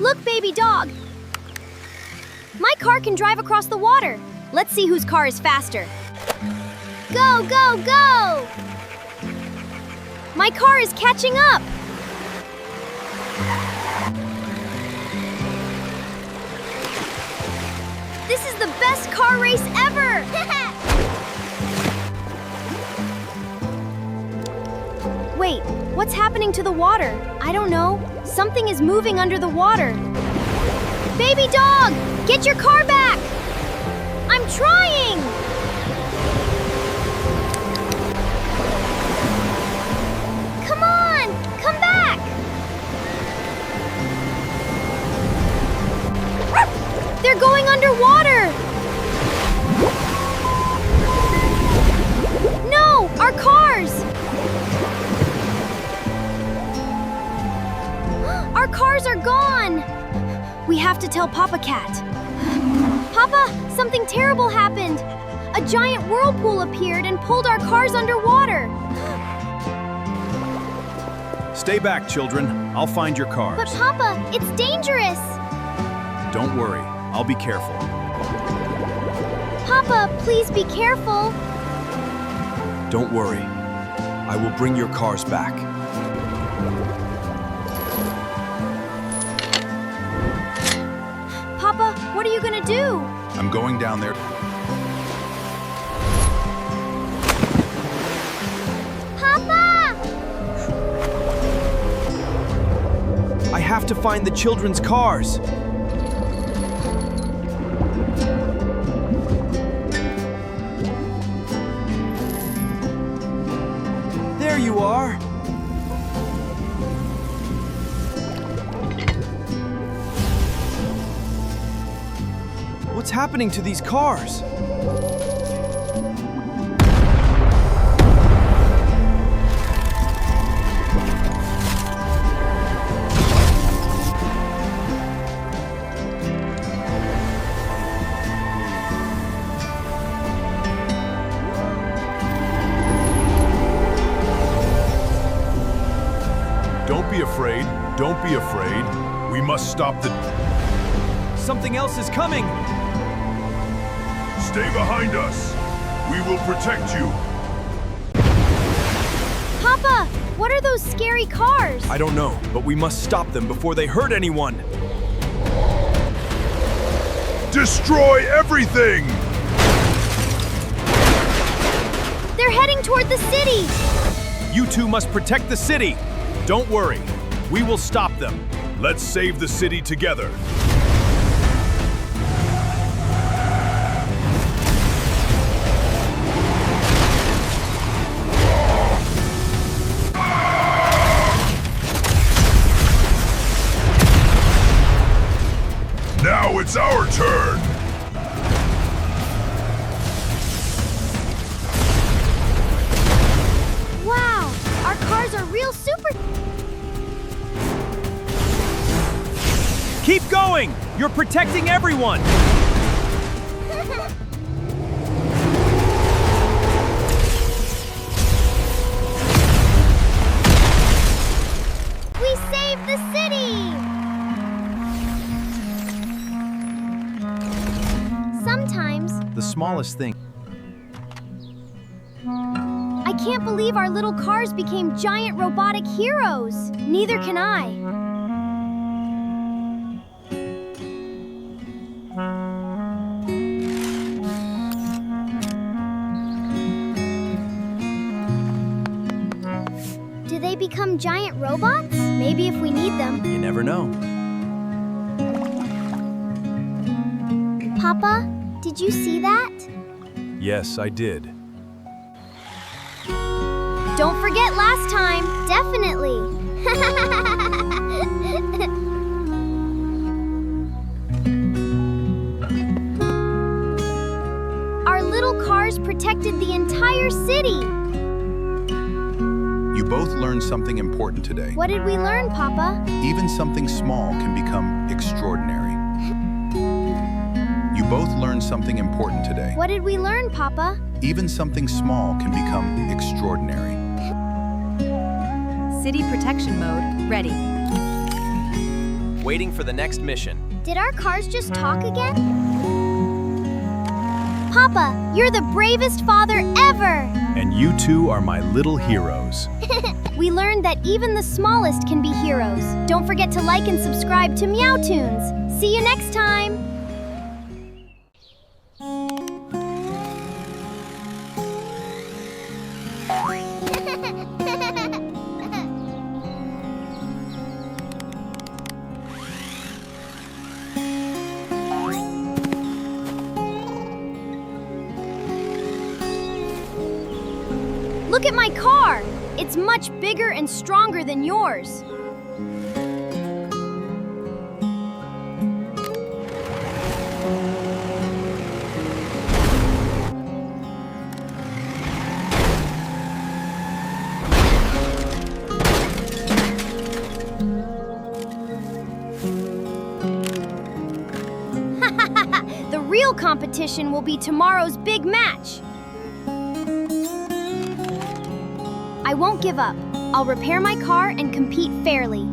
Look, baby dog! My car can drive across the water. Let's see whose car is faster. Go, go, go! My car is catching up! This is the best car race ever! Wait, what's happening to the water? I don't know. Something is moving under the water. Baby dog, get your car back! I'm trying! Come on, come back! They're going underwater! No, our cars! Our cars are gone! We have to tell Papa Cat. Papa, something terrible happened. A giant whirlpool appeared and pulled our cars underwater. Stay back, children. I'll find your cars. But Papa, it's dangerous. Don't worry. I'll be careful. Papa, please be careful. Don't worry. I will bring your cars back. Papa, what are you gonna do? I'm going down there. Papa! I have to find the children's cars. There you are. What's happening to these cars? Don't be afraid. Don't be afraid. We must stop the... Something else is coming! Stay behind us. We will protect you. Papa, what are those scary cars? I don't know, but we must stop them before they hurt anyone. Destroy everything! They're heading toward the city. You two must protect the city. Don't worry. We will stop them. Let's save the city together. Now it's our turn! Wow, our cars are real super... Keep going! You're protecting everyone! We saved the city! Sometimes, The smallest thing. I can't believe our little cars became giant robotic heroes. Neither can I. Do they become giant robots? Maybe if we need them. You never know. Papa, did you see that? Yes, I did. Don't forget last time. Definitely. Our little cars protected the entire city. You both learned something important today. What did we learn, Papa? Even something small can become extraordinary. You both learned something important today. What did we learn, Papa? Even something small can become extraordinary. City protection mode ready. waiting for the next mission. Did our cars just talk again? Papa, you're the bravest father ever! And you two are my little heroes. We learned that even the smallest can be heroes. Don't forget to like and subscribe to MeowToons. See you next time! Look at my car! It's much bigger and stronger than yours. The real competition will be tomorrow's big match. I won't give up. I'll repair my car and compete fairly.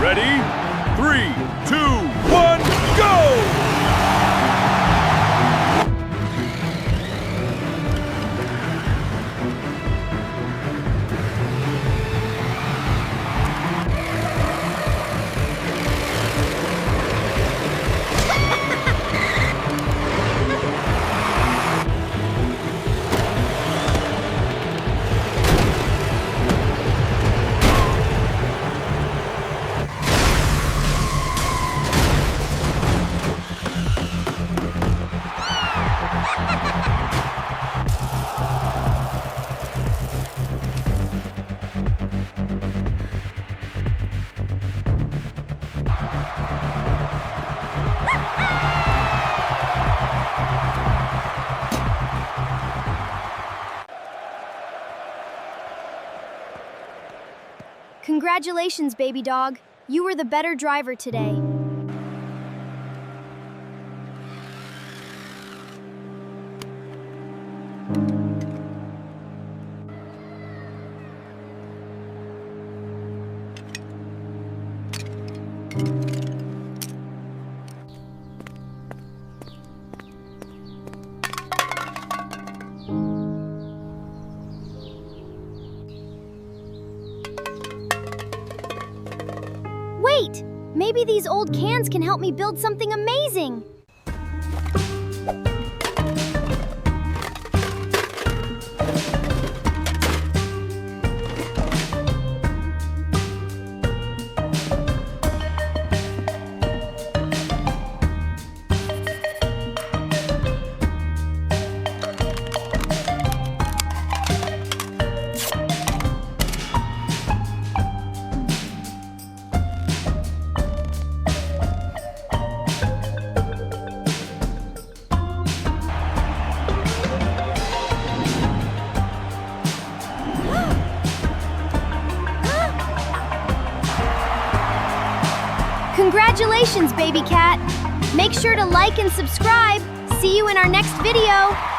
Ready? 3, 2, 1, go! Congratulations, baby dog. You were the better driver today. Wait! Maybe these old cans can help me build something amazing! Congratulations, baby cat! Make sure to like and subscribe. See you in our next video.